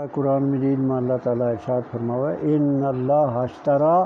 قرآن مجید میں اللہ تعالیٰ ارشاد فرمایا ان اللہ اشترى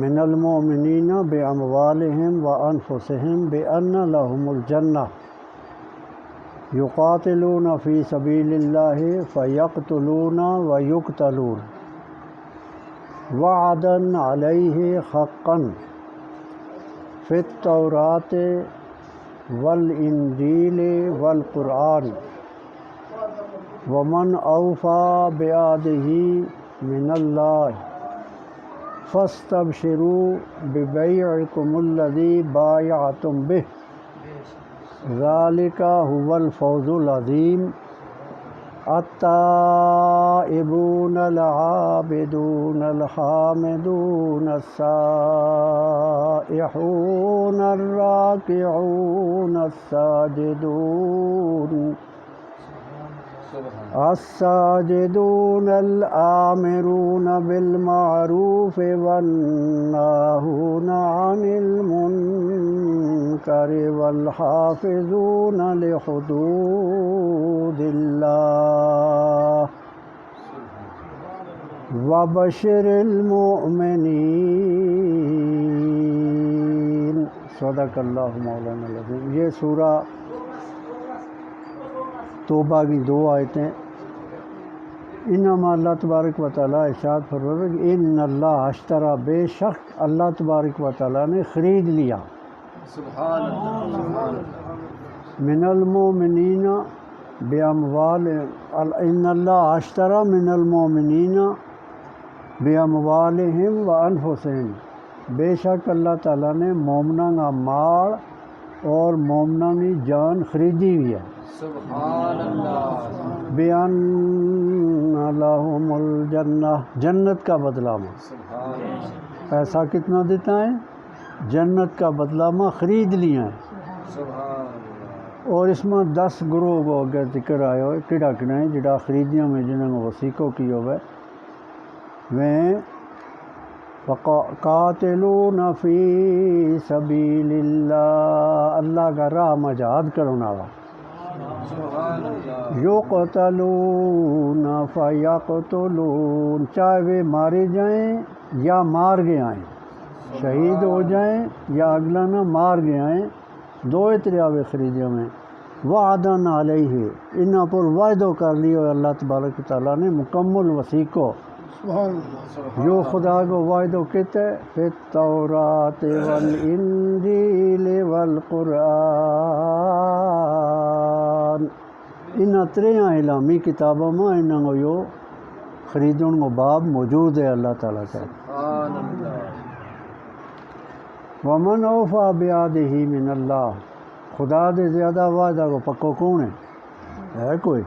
من المؤمنین باموالہم وانفسہم بان لہم الجنہ یقاتلون فی سبیل اللہ فیقتلون ویقتلون وعدا علیہ حقا فی التوراۃ والانجیل والقرآن ومن اوفى بعهده من اللہ فاستبشروا ببیعکم الذی بایعتم به ذلک هو الفوز العظیم التائبون العابدون الحامدون السائحون الراکعون الساجدون الآمرون بالمعروف والناهون عن المنکر والحافظون لحدود اللہ وبشر المؤمنین۔ صدق اللہ مولانا العظیم۔ یہ سورہ توبہ کی دو آیتیں، انما اللہ تبارک و تعالیٰ ارشاد فرمایا کہ ان اللہ اشترى، بے شک اللہ تبارک و تعالیٰ نے خرید لیا، سبحان اللہ، من المؤمنین باموال، ان اللہ اشترى من المؤمنین باموالہم وانفسہم، بے شک اللہ تعالیٰ نے مومناں کا مال اور مومناں کی جان خریدی ہوئی ہے، سبحان اللہ، بیان لہم الجنہ، جنت کا بدلہ میں سبحان اللہ، پیسہ کتنا دیتا ہے؟ جنت کا بدلہ میں خرید لیا ہے۔ سبحان اللہ، اور اس میں 10 گروہ کو اگر ذکر آیا ہوئے کہڑا کہڑا ہے جڑا خریدیوں میں جنہوں نے وسیقوں کی ہوئے وہ قاتلون فی سبیل اللہ، اللہ کا راہ میں جہاد کرنے والا، سبحان اللہ، یقتلون فیقتلون، چاہے وہ مارے جائیں یا مار گئے آئیں، شہید ہو جائیں یا اگلا نہ مار گئے آئیں، دو اتریاوے خریدیوں میں وعدن علیہ، انہاں پر وعدہ کر لیو اللہ تبارک تعالیٰ نے مکمل وثیقو، جو خدا کو وعدہ کہتے فی التوراۃ والانجیل والقرآن، انہاں تریاں اعلامی کتابوں میں انہاں کو یہ خریدن کو باب موجود ہے اللہ تعالیٰ کا۔ سبحان اللہ، ومن اوفى بعهده من اللہ، خدا دے زیادہ وعدہ کو پکو کون ہے کوئی؟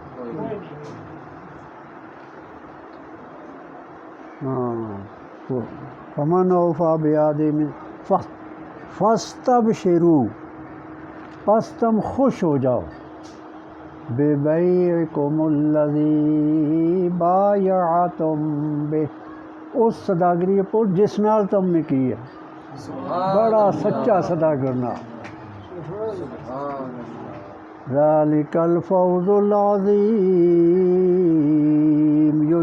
فمن اوفى بعهده من فاستبشروا، پس تم خوش ہو جاؤ، ببیعکم الذی بایعتم بہ، اس صداگری پر جس نال تم نے کی ہے، بڑا سچا صداگرنا، ذالک الفوز العظیم،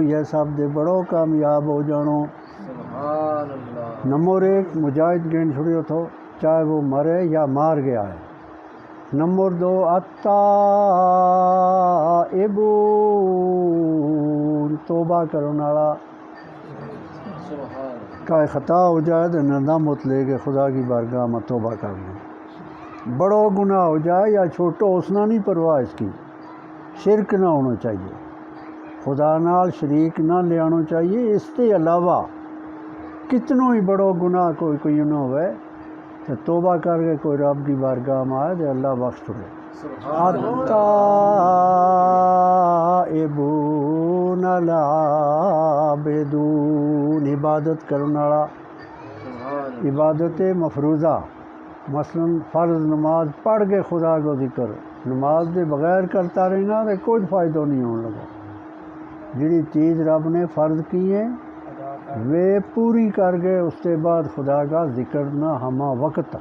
یہ سب دے بڑو کامیاب ہو جانو۔ سبحان اللہ، نمبر 1 مجاہد گین چھڑیو تھو، چاہے وہ مرے یا مار گیا ہے۔ نمبر 2 التائبون، توبہ کرنے والا، سبحان، کا خطا ہو جائے تو ندامت لے کے خدا کی بارگاہ میں توبہ کر لیں، بڑو گناہ ہو جائے یا چھوٹو اس نہ نہیں پرواہ، اس کی شرک نہ ہونا چاہیے، خدا نال شریک نہ لے آنا چاہیے، اس کے علاوہ کتنوں ہی بڑو گناہ کوئی نہ ہوئے تو توبہ کر کے کوئی رب کی بارگاہ میں آئے تو اللہ بخش چھوڑے۔ سبحان اللہ، التائبون العابدون، عبادت کرنے والا، سبحان اللہ، عبادت مفروضہ، مثلا فرض نماز پڑھ کے خدا کو ذکر، نماز دے بغیر کرتا رہنا تو کوئی فائدہ نہیں ہونے لگا۔ جڑی چیز رب نے فرض کی ہے وہ پوری کر کے اس کے بعد خدا کا ذکر نہ ہما وقت،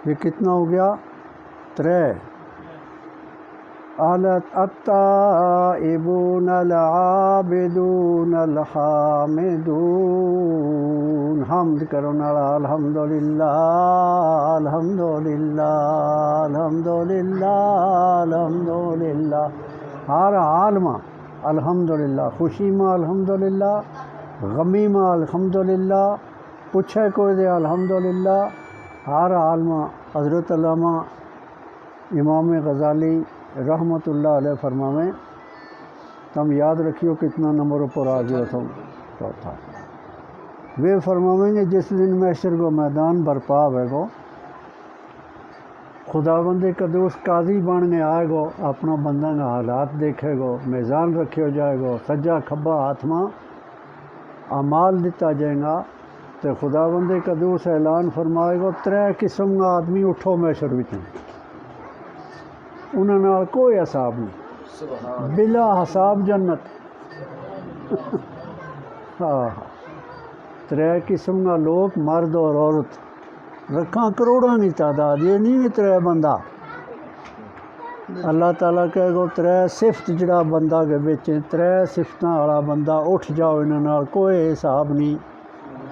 یہ کتنا ہو گیا؟ 3۔ التائبون العابدون الحامدون حمد کرو نالا الحمدللہ الحمدللہ الحمدللہ الحمدللہ ہر حال میں الحمدللہ، خوشی میں الحمدللہ، غمی میں الحمدللہ، پوچھے کوئی دے الحمدللہ، ہر حال میں۔ حضرت علامہ امام غزالی رحمۃ اللہ علیہ فرماویں، تم یاد رکھیو کتنا نمبر اوپر آ گیا تم چوتھا۔ وہ فرماویں گے جس دن محشر کو میدان برپا ہوئے گو، خدا بندے قدوس قاضی بننے آئے گو، اپنا بندہ کا حالات دیکھے گو، میزان رکھے جائے گو، سجا کھبا ہاتھ میں اعمال دیتا جائے گا، تو خدا بندے قدوس اعلان فرمائے گو 3 قسم کا آدمی اٹھو محشر وچ، انہاں نال کوئی حساب نہیں، سبحان بلا حساب جنت۔ ہاں 3 قسم کا لوگ، مرد اور عورت، رکھاں کروڑاں کی تعداد، یہ نہیں 3 بندہ۔ اللہ تعالیٰ کہے گو 3 صفت جڑا بندہ کے بچ 3 صفتاں والا بندہ اٹھ جاؤ، انہاں نال کوئی حساب نہیں،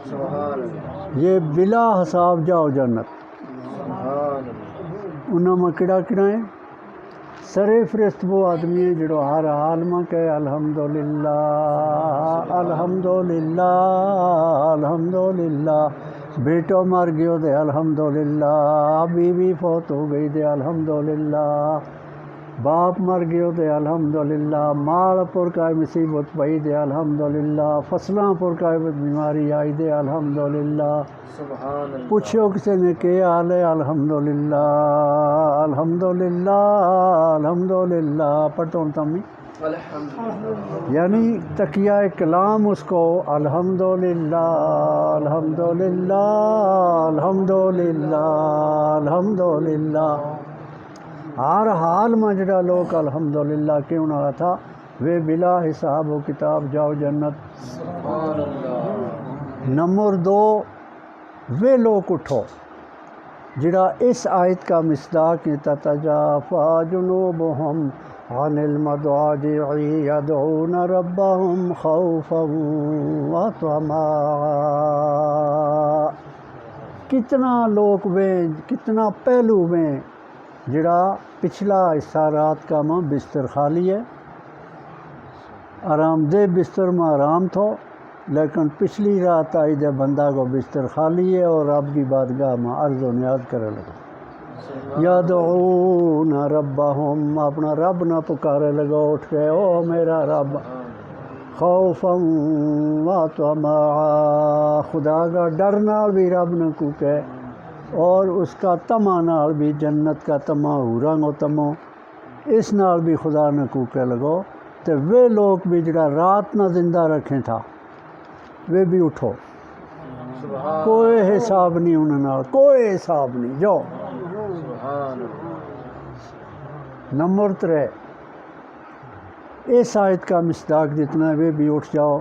سبحان یہ بلا حساب جاؤ جنت۔ سبحان انہاں میں کڑا کڑا ہے سرے فرست وہ آدمی ہے جڑو ہر حال میں کہے الحمدللہ الحمدللہ الحمدللہ، بیٹو مر گیو دے الحمدللہ، بیوی فوت ہو گئی دے الحمدللہ، باپ مر گیو دے الحمدللہ، مال پر کائے مصیبت پئی دے الحمدللہ، فصلاں پر کائے بیماری آئی دے الحمدللہ، سبحان پوچھو کسی نے کہ حال ہے الحمدللہ الحمدللہ الحمدللہ، پڑھتا ہوں تم الحمدللہ، یعنی تقیہ کلام اس کو الحمدللہ الحمدللہ الحمدللہ الحمدللہ، ہر حال میں جڑا لوگ الحمدللہ کیوں نہ تھا، وہ بلا حساب و کتاب جاؤ جنت۔ سبحان اللہ، نمبر 2 وہ لوگ اٹھو جڑا اس آیت کا مصداق تتجافا جنوبہم عن المضاجع یدعون ربہم خوفا وطمعا، کتنا لوگ میں، کتنا پہلو میں جڑا پچھلا حصہ رات کا ماں بستر خالی ہے، آرام دہ بستر میں آرام تھو، لیکن پچھلی رات آئی دے بندہ کو بستر خالی ہے اور رب کی بارگاہ میں عرض و نیاز کرے لگو، یدعون ربہم، اپنا رب نہ پکارے لگو اٹھ کے، او میرا رب، خوفا و طمعا، خدا کا ڈر نال بھی رب نہ کوکے، اور اس کا طمع نال بھی، جنت کا طمع، حوراں کو طمع، اس نال بھی خدا نہ کوکے لگو، تو وہ لوگ بھی جڑا رات نہ زندہ رکھیں تھا، وہ بھی اٹھو، سبحان کوئی حساب نہیں انہوں نال، کوئی حساب نہیں، جاؤ۔ سبحان اللہ، نمبر 3 اس آیت کا مصداق جتنا ہے وہ بھی اٹھ جاؤ،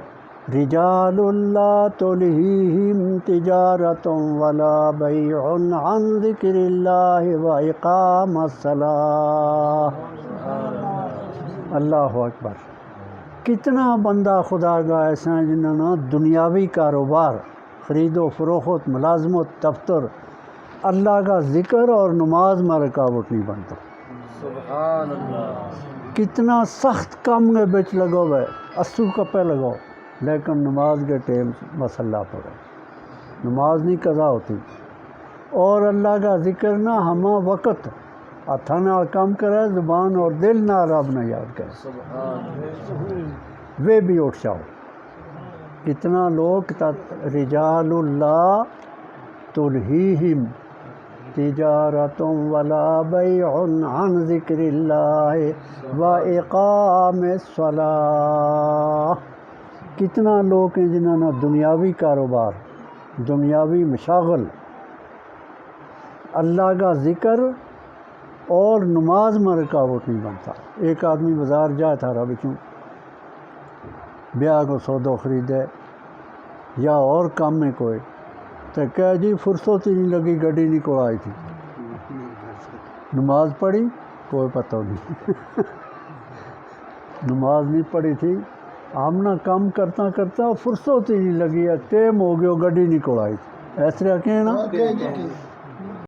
رجال لا تلہیہم تجارۃ ولا بیع عن ذکر اللہ واقام الصلاۃ، اللہ اکبر۔ کتنا بندہ خدا کا ایسا ہے جنہوں نے دنیاوی کاروبار، خرید و فروخت، ملازمت، دفتر، اللہ کا ذکر اور نماز میں رکاوٹ نہیں بنتا، سبحان اللہ، کتنا سخت کام میں بچ لگو ہے، اسو کپے لگو، لیکن نماز کے ٹائم مسلح پڑے، نماز نہیں قضا ہوتی، اور اللہ کا ذکر نہ ہمہ وقت ہاتھاں نال کام کرے، زبان اور دل نہ رب نہ یاد کرے، سبحان اللہ، وہ بھی اٹھ جاؤ۔ کتنا لوگ رجال اللہ تلہیہم تجارۃ ولا بیع عن ذکر اللہ واقام الصلاۃ، کتنا لوگ ہیں جنہوں نے دنیاوی کاروبار، دنیاوی مشاغل، اللہ کا ذکر اور نماز میں رکاوٹ نہیں بنتا۔ ایک آدمی بازار جائے تھا بچوں، بیاہ کو سودو خریدے یا اور کام میں کوئی، تو کہہ جی فرصت ہی نہیں لگی، گڈی نہیں کو آئی تھی، نماز پڑھی کوئی پتہ نہیں نماز نہیں پڑھی تھی ہم نہ کم کرتا کرتا فرصت ہی نہیں لگی ہے ٹائم ہو گیا گڈی نہیں کوڑائی اس طرح کہ نا